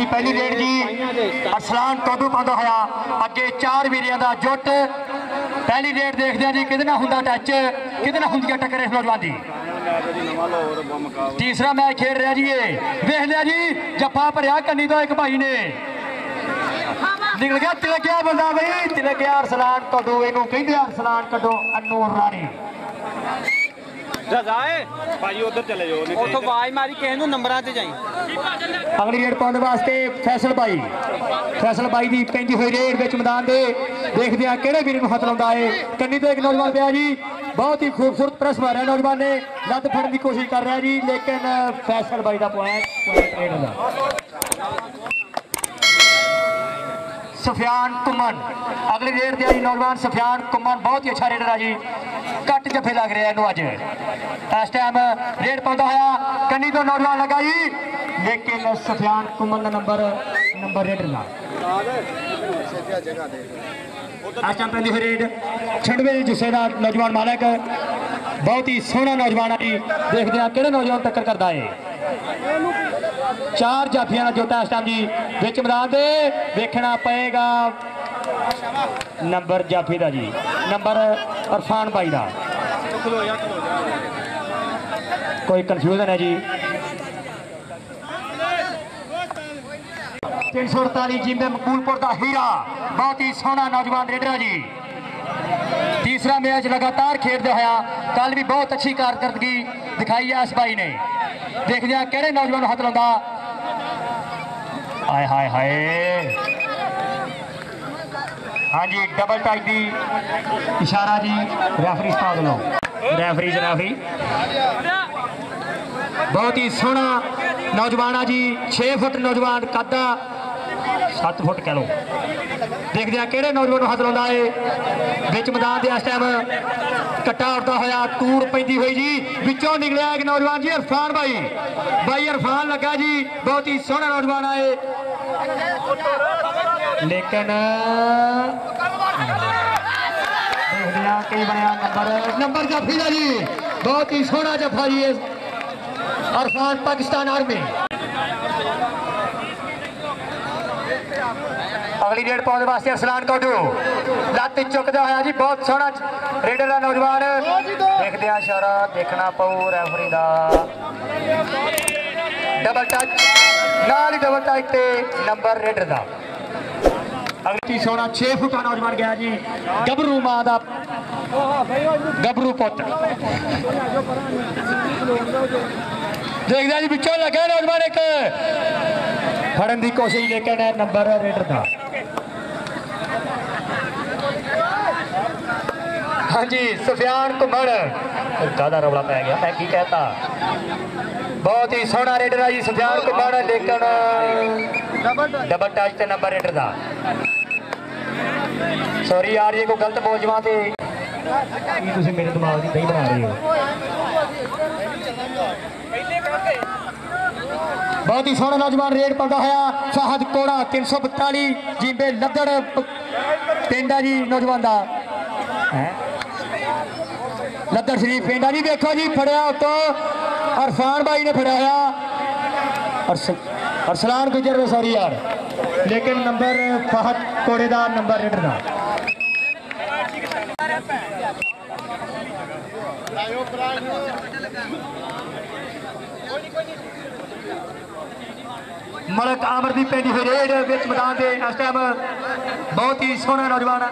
पहली रेड जी अरसलान टोडू पांदा होया अगे 4 वीरियां दा जुट। पहली रेड देखते हैं जी कितना हुंदा टच कितना हुंदी टक्कर इस नौजवान की। तीसरा मैच खेल रहा जी ये देख लिया जी जफा भरिया कन्नी तो एक भाई ने निकल गया तिलकिया बंदा बई तिलकिया अरसलान टोडू इनू कहंदे अरसलान कड्डो अनूर रानी भाई उधर चले जाओ उतो आवाज मारी किसी नूं नंबरां ते जाई। अगली रेड पाने वास्ते फैसल भाई की पैंदी हुई रेड विच मैदान दे देखते हैं किहड़े वीर नूं हथ लाउंदा है। कन्नी तो एक नौजवान पिया जी बहुत ही खूबसूरत प्रेस मारिया नौजवान ने लत फड़न की कोशिश कर रहा जी लेकिन फैसल भाई का पॉइंट रेड दा। सफियान कुमन अगली रेड दिया जी नौजवान सफियान कुमन बहुत ही अच्छा रेडर है जी घट जफे लग रहे हैं अज इस टाइम रेड पाता होया कन्नी तो नौजवान लगा जी लेकिन सफियान कुमन का नंबर रेडर का इस टाइम पैंदी हुई रेड 96 जुस्से का नौजवान मालक बहुत ही सोहना नौजवान है जी देखते हैं किहड़े नौजवान टक्कर करता है। 4 जाफियां का जोता इस टाइम जी विच मैदान दे देखना पएगा नंबर जाफी का जी नंबर इरफान भाई का कोई कंफ्यूजन है जी। 348 जिम्बे मकबूलपुर का हीरा बहुत ही सोहना नौजवान रेडर है जी। तीसरा मैच लगातार खेलते होया कल भी बहुत अच्छी कारकर्दगी दिखाई है इस भाई ने देखते हैं किहड़े नौजवान हाथ लाउंदा। हाय हाय हाय हाँ जी डबल टाइप की इशारा जी रेफरी उस्ताद लो रेफरी जनाफी बहुत ही सोहना नौजवान है जी 6 फुट नौजवान कदा 7 फुट कह लो देखते हैं किहड़े नौजवान हाथ लाउंदा है विच मैदान के इस टाइम कट्टा उड़ता होया तूड़ पैंदी हुई जी विचों निकलिया एक नौजवान जी इरफान भाई इरफान लगा जी बहुत ही सोहना नौजवान है लेकिन कई बनया नंबर जफी का जी बहुत ही सोहना जफा जी इरफान पाकिस्तान आर्मी। अगली रेड पाने वास्ते अरसलान टोडू लत चुकदा होया जी बहुत सोहना रेडर का नौजवान देखते हैं इशारा देखना पऊ रेफरी का डबल टच नाल ही डबल टच ते नंबर रेडर का। अगली सोना 6 फुट का नौजवान गया जी गबरू मां का गबरू पुत देखते जी पिछों लगे नौजवान एक फड़न की कोशिश लेकिन नंबर रेडर का। हाँ जी सफियान कुमन ज्यादा रौला पै गया मैं की कहता बहुत ही सोहना रेडर है जी सफियान कुमन लेकिन डबल टच ते नंबर रेडर का। सॉरी यार ये कोई गलत बोल जमा मेरे दिमाग की नहीं बना रहे हो। बहुत ही सोहना नौजवान रेड पाता होया फहद कोड़ा 342 जिम्बे लद्दड़ पिंडा जी नौजवान का लद्दड़ शरीफ पिंडा जी देखो जी फड़िया उतो इरफान भाई ने फड़िया होया अरसलान गुजर सॉरी यार लेकिन नंबर फहद कोड़े का नंबर रेडर का। मलक आमर की पैंदी हुई रेड विच मैदान के इस टाइम बहुत ही सोहना नौजवान है।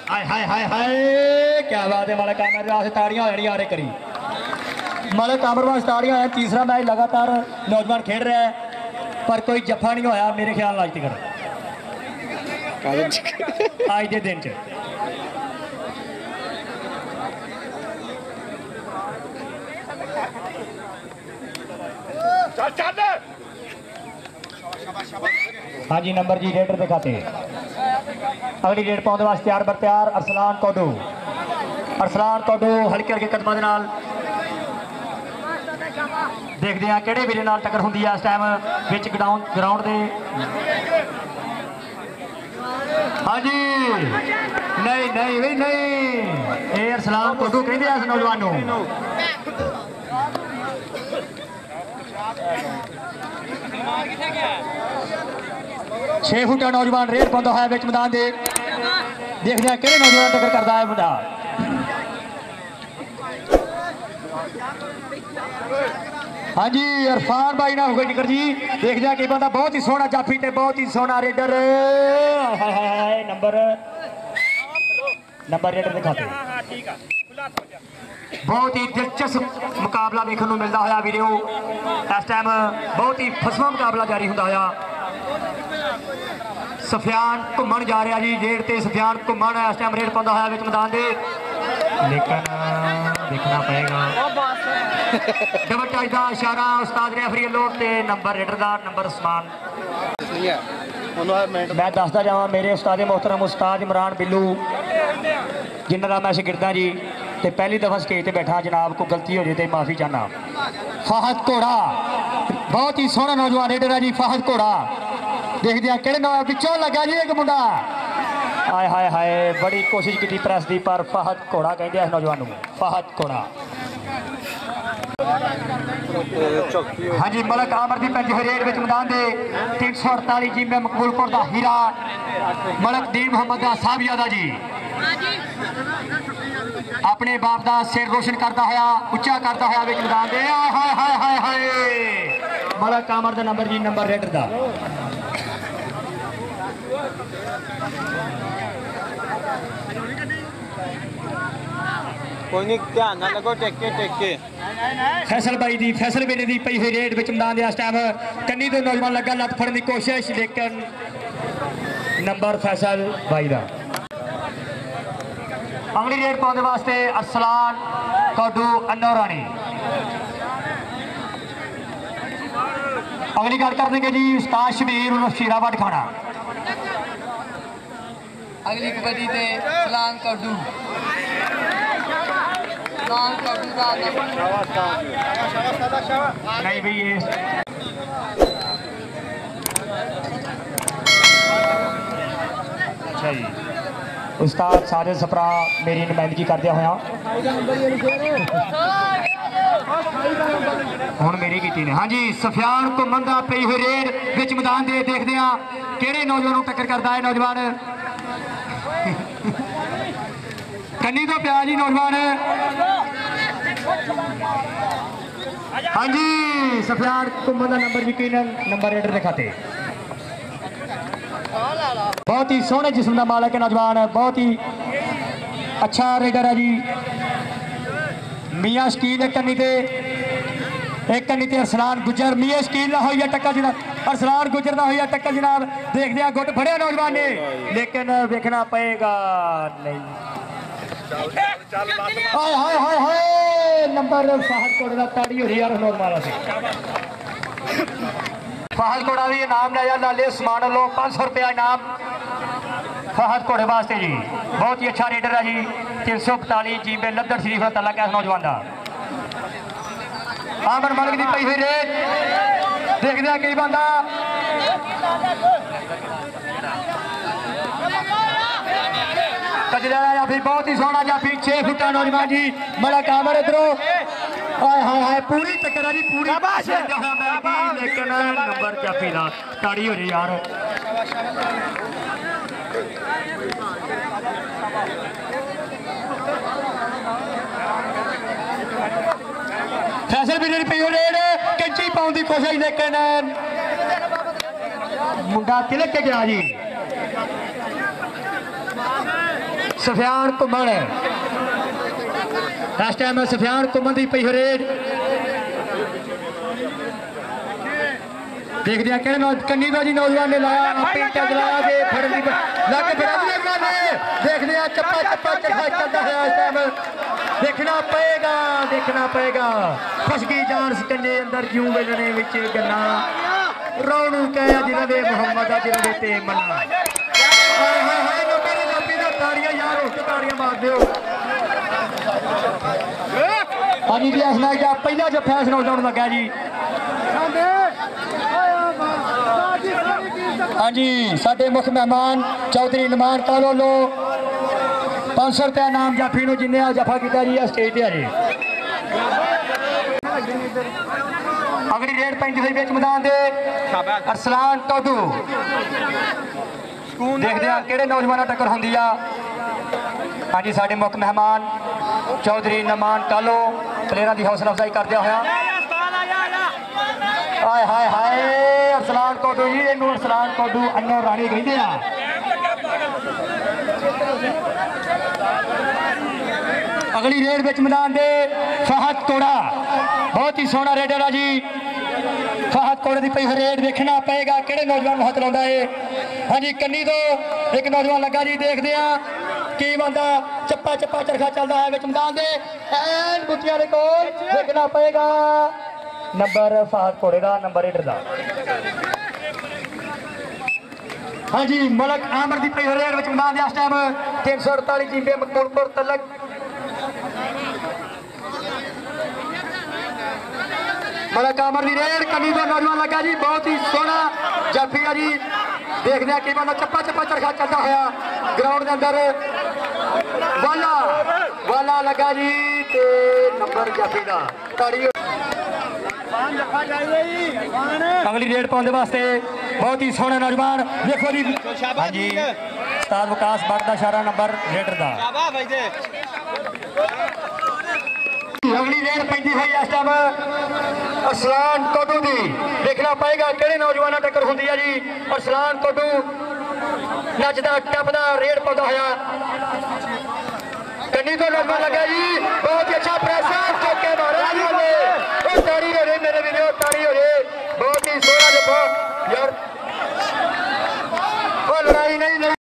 हाय हाय हाय हाय क्या बात है मलक आमर वास्ते ताड़ियां हो जानियां यार करी मलक आमर वास्ते ताड़ियां है। तीसरा मैच लगातार नौजवान खेल रहा है पर कोई जफा नहीं होया मेरे ख्याल अज तक अज के दिन च। हाँ जी नंबर जी रेडर दिखाते अगली रेड पाने वास्ते तैयार बर तैयार अरसलान टोडू हल्के हल्के कदमां दे नाल देखते हैं किहड़े वीरे नाल टक्कर हुंदी है इस टाइम विच ग्राउंड दे। हाँ जी नहीं नहीं भी नहीं ये अरसलान टोडू कहंदे इस नौजवान नूं छे फुटा नौजवान रेड पाਉਂਦਾ ਹੋਇਆ ਵਿੱਚ मैदान ਦੇ देखते हैं किहड़े नौजवान टक्कर करता है मुंडा हाँ जी इरफान भाई ना हो गई निकर जी देखते हैं कि बंदा बहुत ही सोहना जाफी ते बहुत ही सोहना रेडर नंबर रेडर दिखाते बहुत ही दिलचस्प मुकाबला देखने को मिलता होया वीडियो इस टाइम बहुत ही फसवा मुकाबला जारी होंदा होया सफियान घूमन जा रहा जी जेड़ ते सफियान घूमन इस टाइम रेड पाਉਂਦਾ होया मैदान दे लेकिन देखना पड़ेगा डबल टच का इशारा उस्ताद रेफरी लोग ते नंबर रेडर का नंबर समान मैं दसदा जावां मेरे उस्ताद मोहतरम उस्ताद इमरान बिल्लू जिन्हों का मैं शिगिरदा जी ते पहली दफा स्टेज पर बैठा जनाब को गलती हो जाए तो माफ़ी चाहना फाहद घोड़ा बहुत ही सोहना नौजवान रेडर है जी फाहद घोड़ा देखते हैं किहड़े नौजवान पिछों लगा जी एक मुंडा हाय हाय हाय बड़ी कोशिश की प्रेस की पर फाहद घोड़ा कहते हैं नौजवान फाहद घोड़ा हाँ जी मलक आमर की पैंती रेड में मैदान दे 348 जी में मकबूलपुर का हीरा मलक दीन मोहम्मद का साहबियादा जी अपने बाप का सिर रोशन करता होया उच्चा करता होया विच मैदान दे हाय हाय हाय हाय मलक आमर का नंबर जी नंबर रेडर का कोई नहीं ध्यान ना लगो टेके फैसल भाई दी फैसल बेटे दी पई हुई रेड विच मैदान दे इस टाइम कन्नी तो नौजवान लगा लत फड़न की कोशिश लेकिन नंबर फैसल भाई दा अगली रेड पाने वास्ते अरसलान कौडू अन्नौरानी अगली गल कर देंगे जी उस्ताद शबीर शीरा वट खाना अगली कबड्डी ते सलाम कौडू नहीं भाई ये अच्छा जी उस्ताद साजिद सफरा मेरी नुमाइंदगी करदे होया हुण मेरी कीती ने हाँ जी सफियान घुमन दा पई हुई रेड विच मैदान दे देखदे हां किहड़े नौजवान टक्कर करदा है नौजवान कन्नी तो प्या जी नौजवान हाँ जी सफियान घुमन का नंबर यकीनन नंबर रेडर के खाते बहुत ही सोहने जिस्म का मालक है नौजवान बहुत ही अच्छा रेडर है जी मियाँ शकील एक कन्नी ते अरसलान गुजर मियाँ शकील ना हुई टक्कर जनाब अरसलान गुजर ना हुई टक्कर जनाब देखते हैं गुट फड़िया नौजवान ने लेकिन देखना पड़ेगा नहीं हाय हाय हाय हाय नंबर फाहद कोड़ा ताड़ी हो रही यार नौजवान से फाहद कोड़ा भी इनाम लिया लाले समान लो 500 रुपया इनाम फाहद कोड़े वास्ते जी बहुत ही अच्छा रेडर है जी 345 जी में लद्दड़ शरीफ तला कैस नौजवान का आमन मलक की पई हुई रेड देखते हैं कई बंदा कजरा जाफी बहुत ही सोहना जाफी 6 फुटा नौजवान जी मलक आमर इधरों हाय हाय हाय पूरी टक्कर जी पूरी लेकिन नंबर जाफी का ताड़ी हो रही यार फैसल भी पी रेड कैंची पाने की कोशिश लेकिन मुंडा तिलक के गया जी सफियान घुमन इस टाइम सफियान घुमन की पई रेड देखते हैं कि कन्नी तो जी नौजवान ने लाया पेंटा जलाया के फड़न की लाके देखते हैं चप्पा चप्पा चलता है इस टाइम देखना पड़ेगा फसगी जान सकंजे अंदर जूं वेलने विच गन्ना रोनू कह जिरवे मोहम्मद जिरवे ते मन्ना हाय हाय हाय नंबर जापी दा ताड़ियां यार उस ताड़ियां मार दियो हाँ जी असना जा पहला जो फैसला उठाउण लगा जी हाँ जी साडे मुख मेहमान चौधरी नमान कालोलो 500 रुपया नाम जाफी जिन्हें जफा किया जी स्टेज पर जी अगली रेड पैंती हुई बिच मैदान दे अरसलान टोडू देखते हैं किहड़े नौजवान टक्कर होंदी आ। हाँ जी साडे मुख मेहमान चौधरी नमान टालो प्लेयरां दी हौसला अफजाई करदे होया हाय हाय हाय अरसलान टोडू जी इहनूं अरसलान टोडू अन्नो राणी कहंदे आ। अगली रेड बिच मैदान दे फहद कोड़ा बहुत ही सोहना रेडर है जी। फहद कोड़े की पई रेड देखना पेगा किहड़े नौजवान हथ लाउंदा है। हाँ जी कन्नी तो एक नौजवान लगा जी देखते हैं की बंदा चप्पा चप्पा चरखा चलता है मैदान दे एन बुटिया दे कोल देखना पेगा नंबर फहद कोड़े का नंबर रेडर का। हाँ जी मलक आमर की पई रेड मैदान दे इस टाइम 348 जिंबे मकबूलपुर तलक मलक आमर की रेड कमी तो नौजवान लगा जी बहुत ही सोहना जाफी है जी। देखते हैं कि बंदा चप्पा चप्पा चरखा चलता होया ग्राउंड के अंदर वाला वाला लगा जी ते नंबर जाफी का ताड़ी। अगली रेड पाने वास्ते बहुत ही सोहना नौजवान देखो जी। हाँ जी उस्ताद विकास भट्ट का इशारा नंबर रेडर का। अगली रेड पैंती हुई इस टाइम अरसलान टोडू की देखना पाएगा किहड़े नौजवान टक्कर होंदी है जी। अरसलान टोडू नचदा टपदा रेड पाउंदा होया कन्नी तो नौजवान लगा जी बहुत ही अच्छा प्रेशर चौके मारे ताड़ी हो रही मेरे वीडियो ताड़ी हो रही बहुत ही सोहना देखो यार।